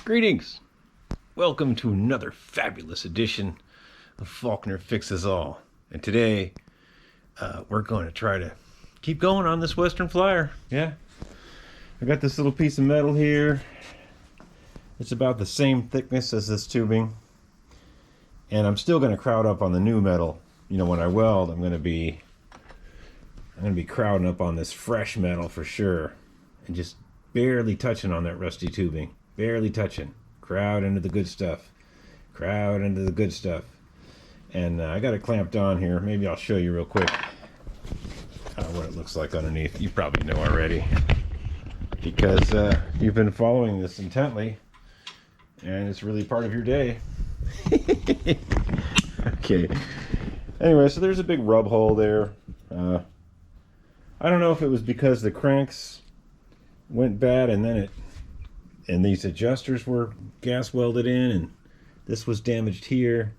Greetings! Welcome to another fabulous edition of Faulkner Fixes All. And today, we're going to try to keep going on this Western Flyer. Yeah. I got this little piece of metal here. It's about the same thickness as this tubing. And I'm still going to crowd up on the new metal. You know, when I weld, I'm going to be crowding up on this fresh metal for sure. And just barely touching on that rusty tubing. Barely touching. Crowd into the good stuff. Crowd into the good stuff. And I got it clamped on here. Maybe I'll show you real quick what it looks like underneath. You probably know already, because you've been following this intently, and it's really part of your day. Okay. Anyway, so there's a big rub hole there. I don't know if it was because the cranks went bad and these adjusters were gas welded in and this was damaged here.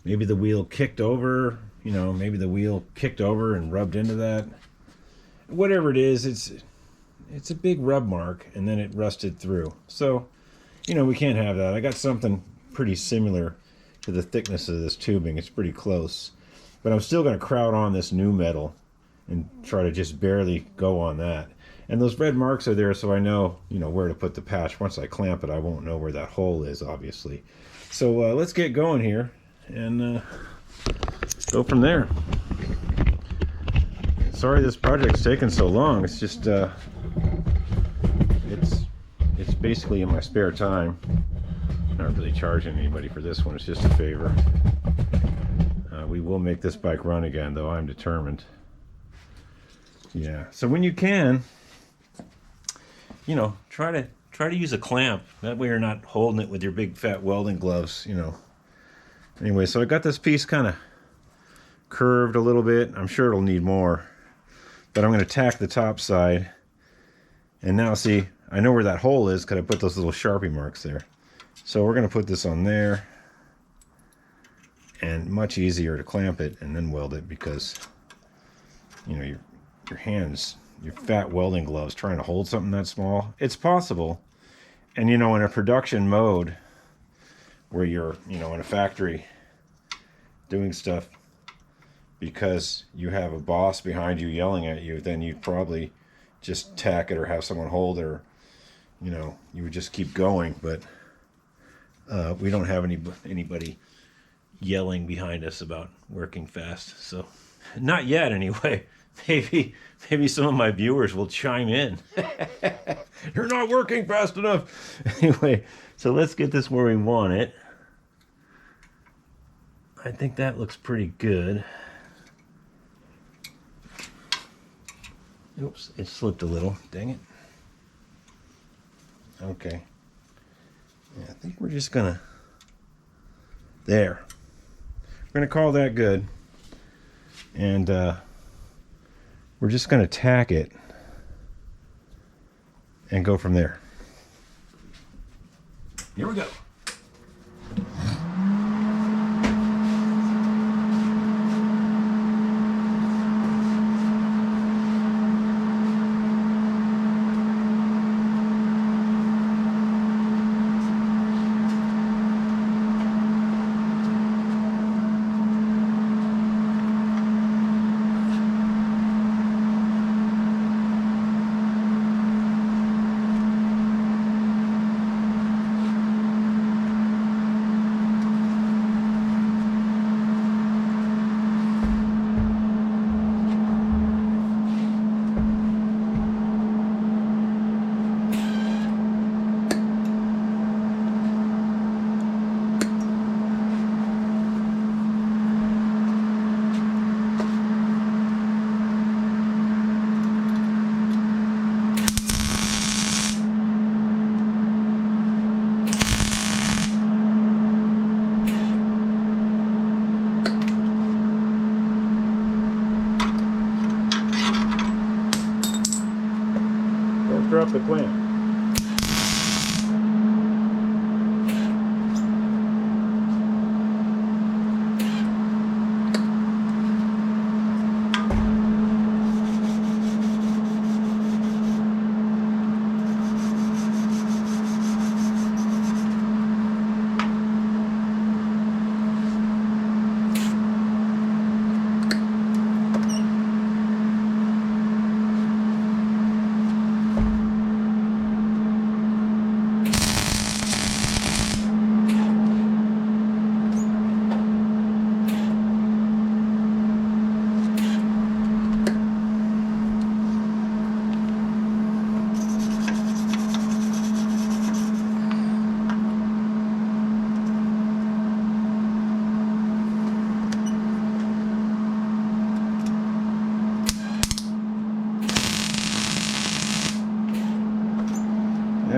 Maybe the wheel kicked over, maybe the wheel kicked over and rubbed into that. Whatever it is, it's a big rub mark, and then it rusted through. So, we can't have that. I got something pretty similar to the thickness of this tubing. It's pretty close. But I'm still going to crowd on this new metal and try to just barely go on that. And those red marks are there so I know, where to put the patch. Once I clamp it, I won't know where that hole is, obviously. So let's get going here and go from there. Sorry this project's taken so long. It's just, it's basically in my spare time. I'm not really charging anybody for this one. It's just a favor. We will make this bike run again, though. I'm determined. Yeah. So when you can, try to use a clamp. That way you're not holding it with your big fat welding gloves, Anyway, so I got this piece kind of curved a little bit. I'm sure it'll need more. But I'm going to tack the top side. And now, see, I know where that hole is because I put those little Sharpie marks there. So we're going to put this on there. And much easier to clamp it and then weld it because, your hands, your fat welding gloves trying to hold something that small. It's possible. And, in a production mode where you're, in a factory doing stuff because you have a boss behind you yelling at you, then you'd probably just tack it or have someone hold it, or, you would just keep going. But we don't have anybody yelling behind us about working fast. So not yet, anyway. Maybe some of my viewers will chime in. You're not working fast enough. Anyway, so let's get this where we want it. I think that looks pretty good. Oops, it slipped a little. Dang it. Okay. Yeah, I think we're just gonna... There. We're gonna call that good. And we're just gonna tack it and go from there. Here we go. Drop the clamp.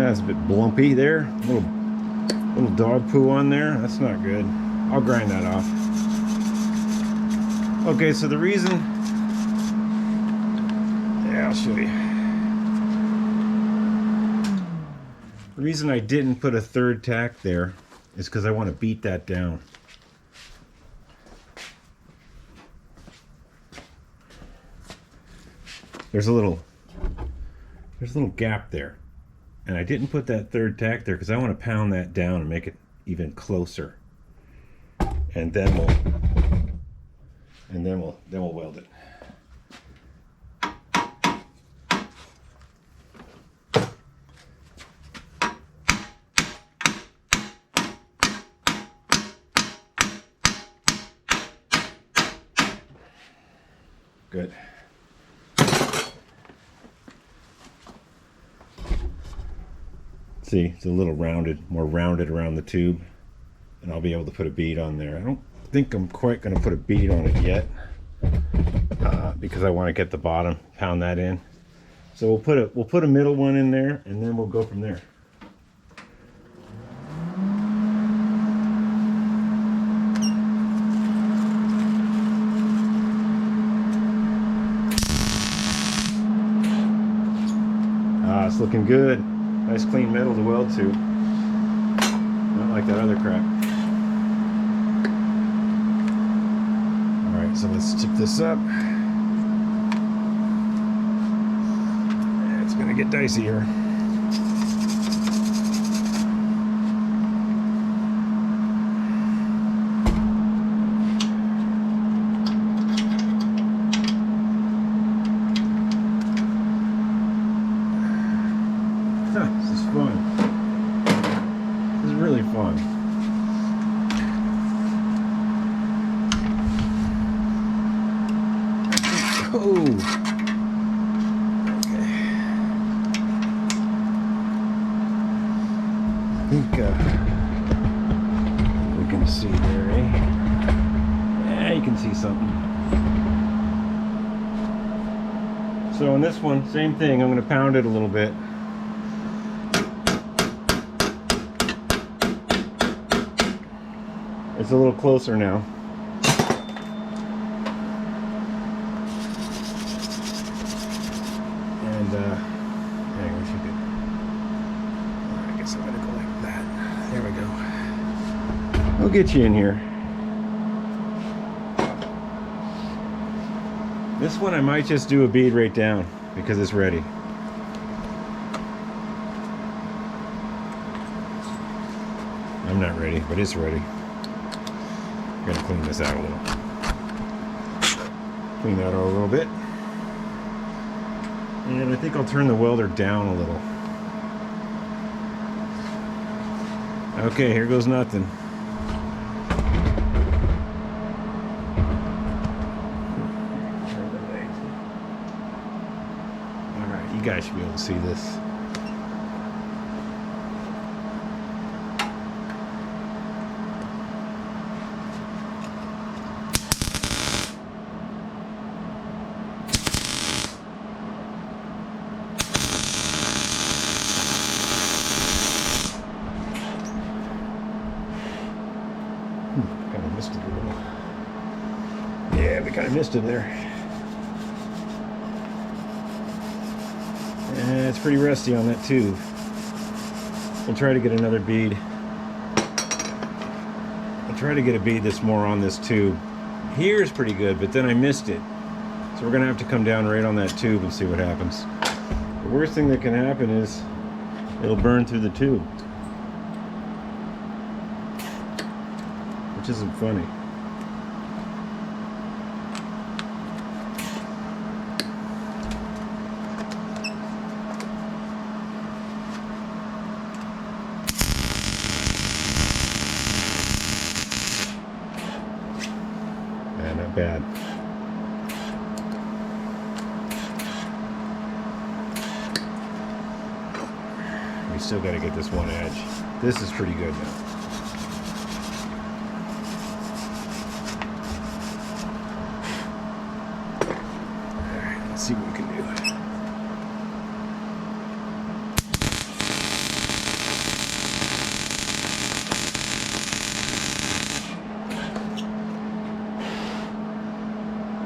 That's a bit blumpy there. Little dog poo on there. That's not good. I'll grind that off. Okay, so the reason... Yeah, I'll show you. The reason I didn't put a third tack there is because I want to beat that down. There's a little gap there, and I didn't put that third tack there because I want to pound that down and make it even closer, and then we'll weld it. Good. See, it's a little more rounded around the tube, and I'll be able to put a bead on there. I don't think I'm quite going to put a bead on it yet because I want to get the bottom, pound that in. So we'll put a middle one in there, and then we'll go from there. It's looking good. Nice clean metal to weld to. Not like that other crap. Alright, so let's chip this up. It's gonna get dicey here. This is fun. This is really fun. Oh. Okay. I think we can see there, eh? Yeah, you can see something. So in this one, same thing. I'm going to pound it a little bit. It's a little closer now. And anyway, we should do. I guess I'm gonna go like that. There we go. I'll get you in here. This one I might just do a bead right down because it's ready. I'm not ready, but it's ready. I'm gonna clean this out a little. Clean that out a little bit. And I think I'll turn the welder down a little. Okay, here goes nothing. Alright, you guys should be able to see this. Kind of missed it a little. Yeah, we kind of missed it there. Yeah, it's pretty rusty on that tube. We'll try to get another bead. I'll try to get a bead that's more on this tube. Here is pretty good, but then I missed it. So we're gonna have to come down right on that tube and see what happens. The worst thing that can happen is it'll burn through the tube. Which isn't funny. Yeah, not bad. We still got to get this one edge. This is pretty good now. Let's see what we can do.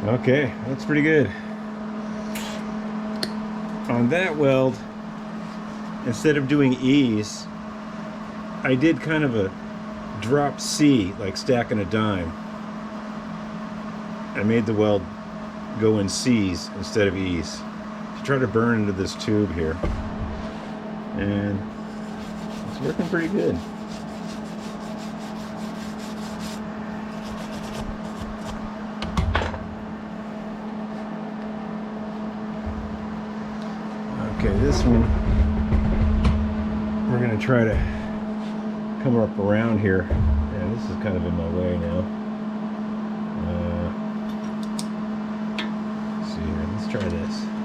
Okay, that's pretty good. On that weld, instead of doing E's, I did kind of a drop C, like stacking a dime. I made the weld go in C's instead of E's to try to burn into this tube here. And it's working pretty good. Okay, this one, we're going to try to come up around here. Yeah, this is kind of in my way now. Let's see here, let's try this.